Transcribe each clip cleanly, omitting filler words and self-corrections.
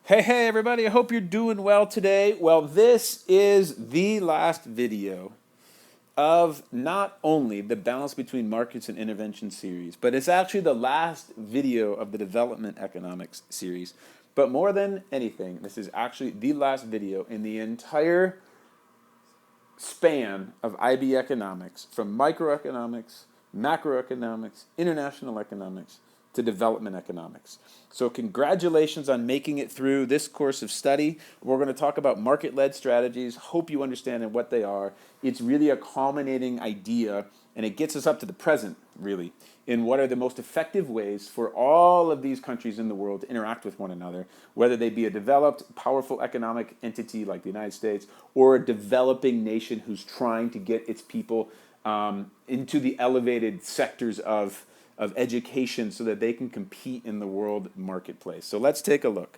Hey, everybody, I hope you're doing well today. Well, this is the last video of not only the balance between markets and intervention series, but it's actually the last video of the development economics series. But more than anything, this is actually the last video in the entire span of IB economics, from microeconomics, macroeconomics, international economics, to development economics. So congratulations on making it through this course of study. We're going to talk about market-led strategies. Hope you understand what they are. It's really a culminating idea, and it gets us up to the present, really, in what are the most effective ways for all of these countries in the world to interact with one another, whether they be a developed, powerful economic entity like the United States or a developing nation who's trying to get its people into the elevated sectors of education so that they can compete in the world marketplace. So let's take a look.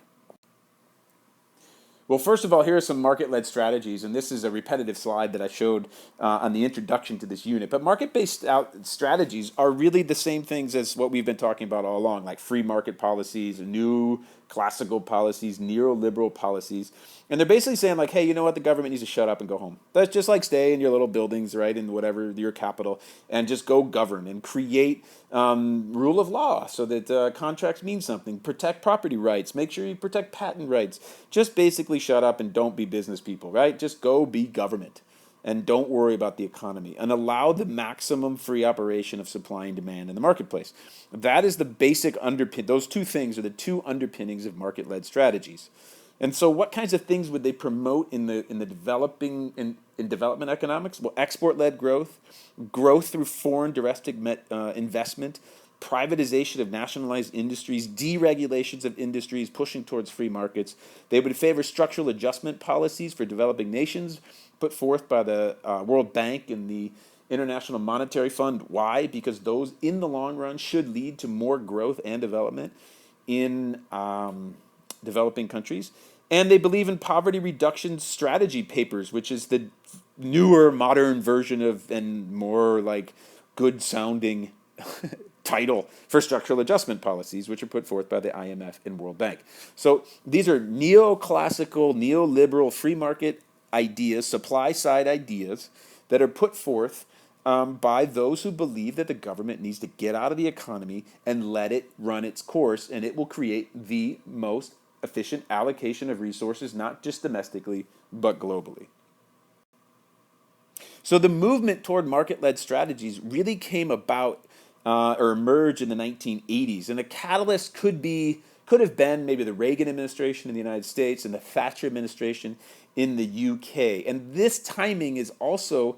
Well, first of all, here are some market-led strategies, and this is a repetitive slide that I showed on the introduction to this unit. But market-based strategies are really the same things as what we've been talking about all along, like free market policies, new classical policies, neoliberal policies. And they're basically saying like, hey, you know what, the government needs to shut up and go home. That's just like stay in your little buildings, right, in whatever your capital, and just go govern and create rule of law so that contracts mean something. Protect property rights. Make sure you protect patent rights. Just basically shut up and don't be business people, right? Just go be government and don't worry about the economy and allow the maximum free operation of supply and demand in the marketplace. That is the basic underpin. Those two things are the two underpinnings of market-led strategies. And so, what kinds of things would they promote in the developing in development economics? Well, export-led growth, growth through foreign direct investment, privatization of nationalized industries, deregulations of industries, pushing towards free markets. They would favor structural adjustment policies for developing nations, put forth by the World Bank and the International Monetary Fund. Why? Because those, in the long run, should lead to more growth and development in developing countries. And they believe in poverty reduction strategy papers, which is the newer, modern version of and more like good sounding title for structural adjustment policies, which are put forth by the IMF and World Bank. So these are neoclassical, neoliberal free market ideas, supply side ideas that are put forth by those who believe that the government needs to get out of the economy and let it run its course, and it will create the most efficient allocation of resources, not just domestically, but globally. So the movement toward market-led strategies really came about or emerged in the 1980s, and the catalyst could have been maybe the Reagan administration in the United States and the Thatcher administration in the UK. And this timing is also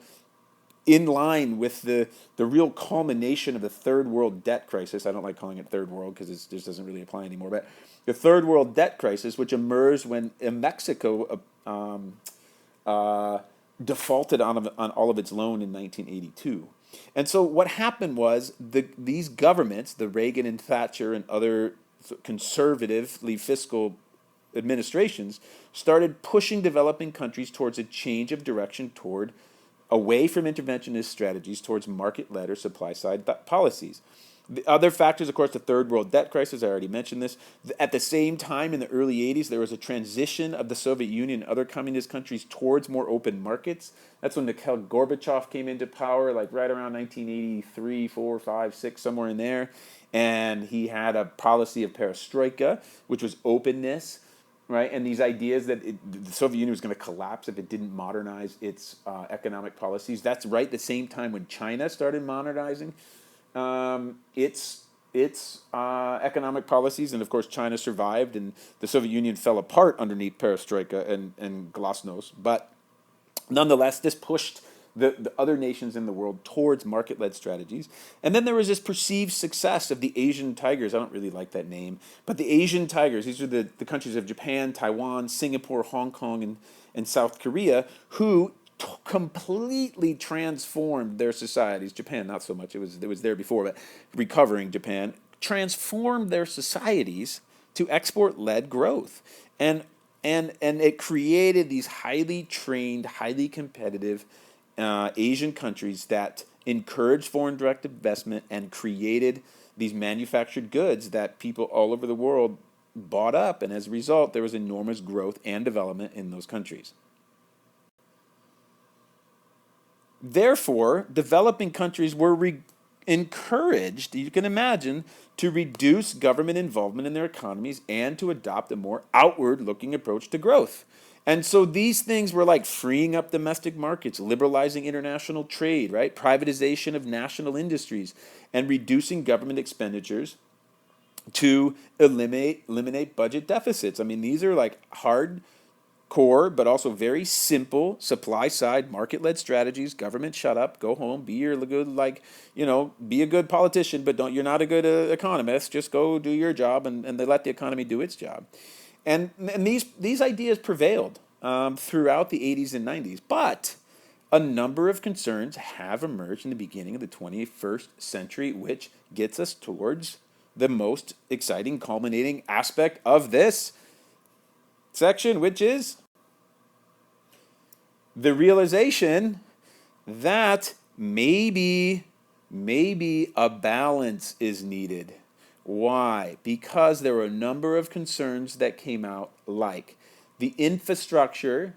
in line with the real culmination of the third world debt crisis. I don't like calling it third world because it just doesn't really apply anymore. But the third world debt crisis, which emerged when Mexico defaulted on all of its loan in 1982. And so what happened was these governments, the Reagan and Thatcher and other conservatively fiscal administrations, started pushing developing countries towards a change of direction toward away from interventionist strategies towards market-led or supply-side policies. The other factors, of course, the third world debt crisis, I already mentioned this. At the same time, in the early 80s, there was a transition of the Soviet Union and other communist countries towards more open markets. That's when Mikhail Gorbachev came into power, like right around 1983, 4, 5, 6, somewhere in there. And he had a policy of perestroika, which was openness, right? And these ideas that the Soviet Union was going to collapse if it didn't modernize its economic policies. That's right the same time when China started modernizing its economic policies, and of course China survived, and the Soviet Union fell apart underneath perestroika and glasnost. But nonetheless, this pushed the other nations in the world towards market-led strategies. And then there was this perceived success of the Asian tigers. I don't really like that name, but the Asian tigers, these are the countries of Japan, Taiwan, Singapore, Hong Kong, and South Korea, who completely transformed their societies. Japan, not so much. It was there before, but recovering Japan transformed their societies to export-led growth, and it created these highly trained, highly competitive Asian countries that encouraged foreign direct investment and created these manufactured goods that people all over the world bought up, and as a result, there was enormous growth and development in those countries. Therefore, developing countries were encouraged, you can imagine, to reduce government involvement in their economies and to adopt a more outward looking approach to growth. And so these things were like freeing up domestic markets, liberalizing international trade, right? Privatization of national industries, and reducing government expenditures to eliminate budget deficits. I mean, these are like hard core, but also very simple supply side market led strategies. Government, shut up, go home, be your good, like, be a good politician, but you're not a good economist. Just go do your job, and they let the economy do its job. And these ideas prevailed throughout the 80s and 90s. But a number of concerns have emerged in the beginning of the 21st century, which gets us towards the most exciting, culminating aspect of this section, which is the realization that maybe a balance is needed. Why? Because there were a number of concerns that came out, like the infrastructure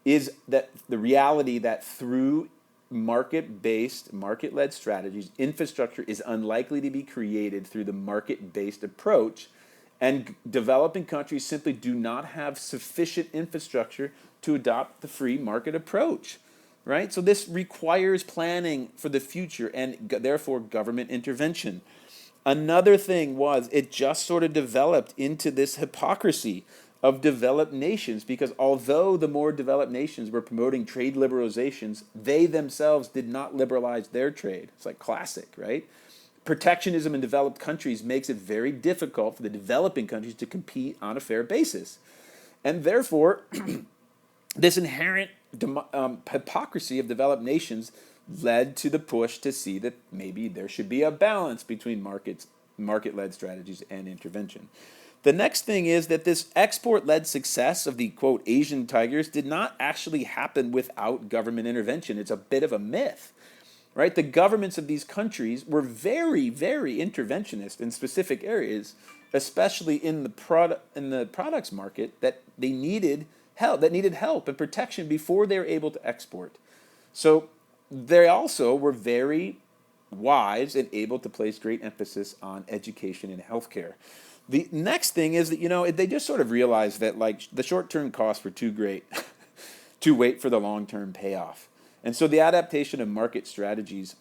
is that the reality that through market-based, market-led strategies, infrastructure is unlikely to be created through the market-based approach, and developing countries simply do not have sufficient infrastructure to adopt the free market approach, right? So this requires planning for the future and therefore government intervention. Another thing was it just sort of developed into this hypocrisy of developed nations, because although the more developed nations were promoting trade liberalizations, they themselves did not liberalize their trade. It's like classic, right? Protectionism in developed countries makes it very difficult for the developing countries to compete on a fair basis. And therefore, this inherent hypocrisy of developed nations led to the push to see that maybe there should be a balance between market-led strategies and intervention. The next thing is that this export-led success of the, quote, Asian tigers did not actually happen without government intervention. It's a bit of a myth, right? The governments of these countries were very, very interventionist in specific areas, especially in the products market that they needed help and protection before they were able to export. So they also were very wise and able to place great emphasis on education and healthcare. The next thing is that, they just sort of realized that like the short-term costs were too great to wait for the long-term payoff. And so the adaptation of market strategies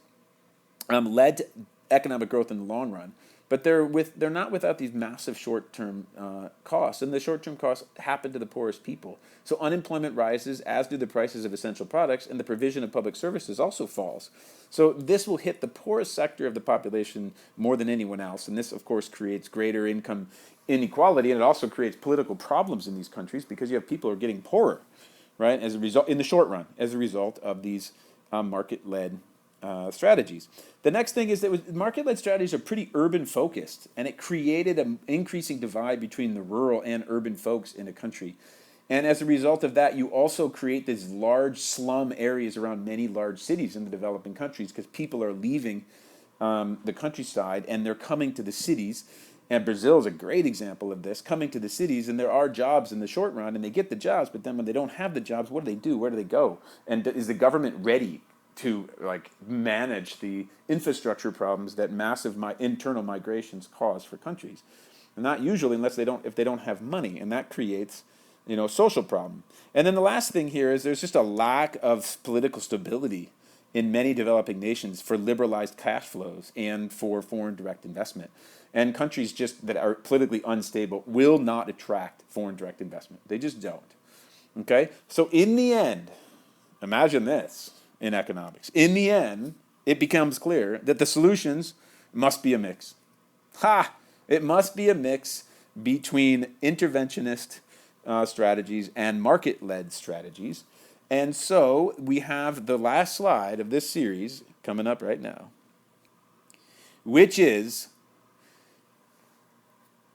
led to economic growth in the long run, but they're not without these massive short-term costs, and the short-term costs happen to the poorest people. So unemployment rises, as do the prices of essential products, and the provision of public services also falls. So this will hit the poorest sector of the population more than anyone else, and this, of course, creates greater income inequality, and it also creates political problems in these countries because you have people who are getting poorer, right? As a result, in the short run, as a result of these market-led strategies. The next thing is that market-led strategies are pretty urban-focused, and it created an increasing divide between the rural and urban folks in a country. And as a result of that, you also create these large slum areas around many large cities in the developing countries because people are leaving the countryside and they're coming to the cities. And Brazil is a great example of this, coming to the cities, and there are jobs in the short run, and they get the jobs, but then when they don't have the jobs, what do? Where do they go? And is the government ready to manage the infrastructure problems that massive internal migrations cause for countries? And not usually, if they don't have money, and that creates a social problem. And then the last thing here is there's just a lack of political stability in many developing nations for liberalized cash flows and for foreign direct investment. And countries just that are politically unstable will not attract foreign direct investment. They just don't. Okay? So in the end, imagine this in economics. In the end, it becomes clear that the solutions must be a mix. It must be a mix between interventionist strategies and market-led strategies. And so we have the last slide of this series coming up right now, which is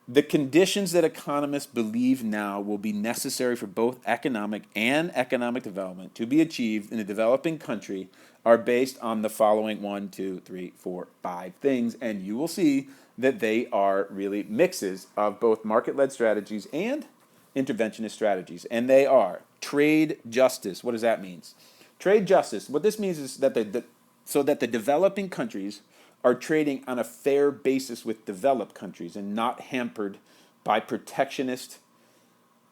The conditions that economists believe now will be necessary for both economic and economic development to be achieved in a developing country are based on the following 1, 2, 3, 4, 5 things, and you will see that they are really mixes of both market-led strategies and interventionist strategies, and they are trade justice. What does that mean? Trade justice. What this means is that so that the developing countries are trading on a fair basis with developed countries and not hampered by protectionist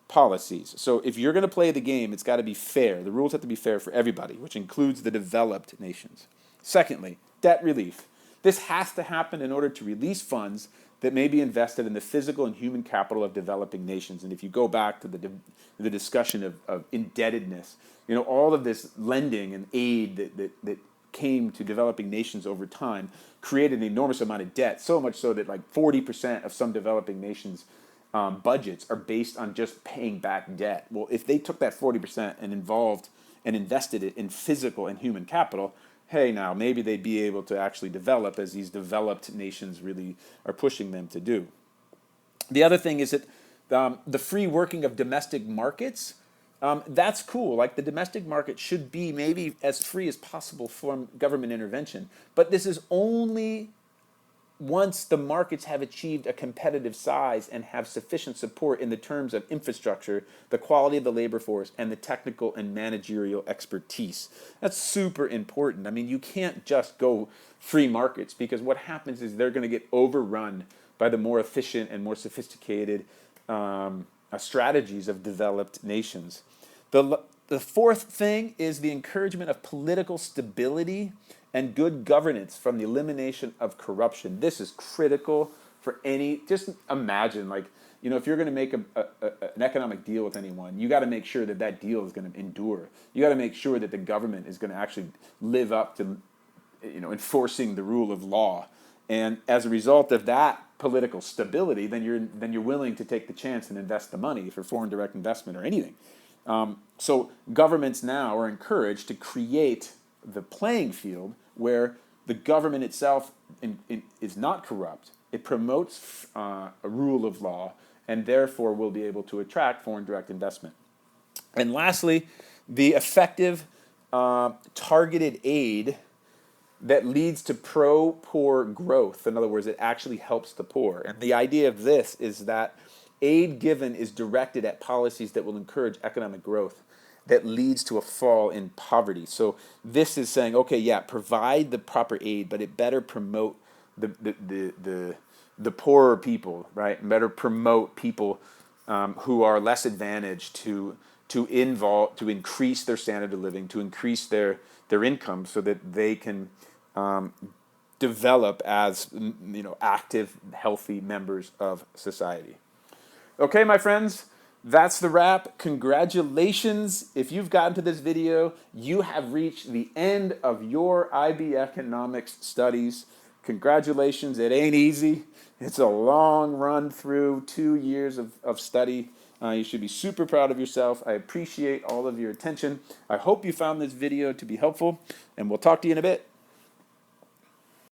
policies. So if you're going to play the game, it's got to be fair. The rules have to be fair for everybody, which includes the developed nations. Secondly, debt relief. This has to happen in order to release funds that may be invested in the physical and human capital of developing nations. And if you go back to the discussion of indebtedness, all of this lending and aid that came to developing nations over time created an enormous amount of debt, so much so that like 40% of some developing nations' budgets are based on just paying back debt. Well, if they took that 40% and invested it in physical and human capital, hey, now maybe they'd be able to actually develop as these developed nations really are pushing them to do. The other thing is that the free working of domestic markets, that's cool. Like the domestic market should be maybe as free as possible from government intervention. But this is only once the markets have achieved a competitive size and have sufficient support in the terms of infrastructure, the quality of the labor force, and the technical and managerial expertise. That's super important. I mean, you can't just go free markets, because what happens is they're going to get overrun by the more efficient and more sophisticated strategies of developed nations. The fourth thing is the encouragement of political stability and good governance from the elimination of corruption. This is critical for just imagine, if you're going to make an economic deal with anyone, you got to make sure that that deal is going to endure. You got to make sure that the government is going to actually live up to, enforcing the rule of law. And as a result of that political stability, then you're willing to take the chance and invest the money for foreign direct investment or anything. So governments now are encouraged to create the playing field where the government itself is not corrupt. It promotes a rule of law, and therefore will be able to attract foreign direct investment. And lastly, the effective targeted aid that leads to pro-poor growth. In other words, it actually helps the poor. And the idea of this is that aid given is directed at policies that will encourage economic growth that leads to a fall in poverty. So this is saying, okay, yeah, provide the proper aid, but it better promote the poorer people, right? And better promote people who are less advantaged to increase their standard of living, to increase their income, so that they can develop as active, healthy members of society. Okay, my friends, that's the wrap. Congratulations. If you've gotten to this video, you have reached the end of your IB Economics studies. Congratulations. It ain't easy. It's a long run through 2 years of study. You should be super proud of yourself. I appreciate all of your attention. I hope you found this video to be helpful, and we'll talk to you in a bit.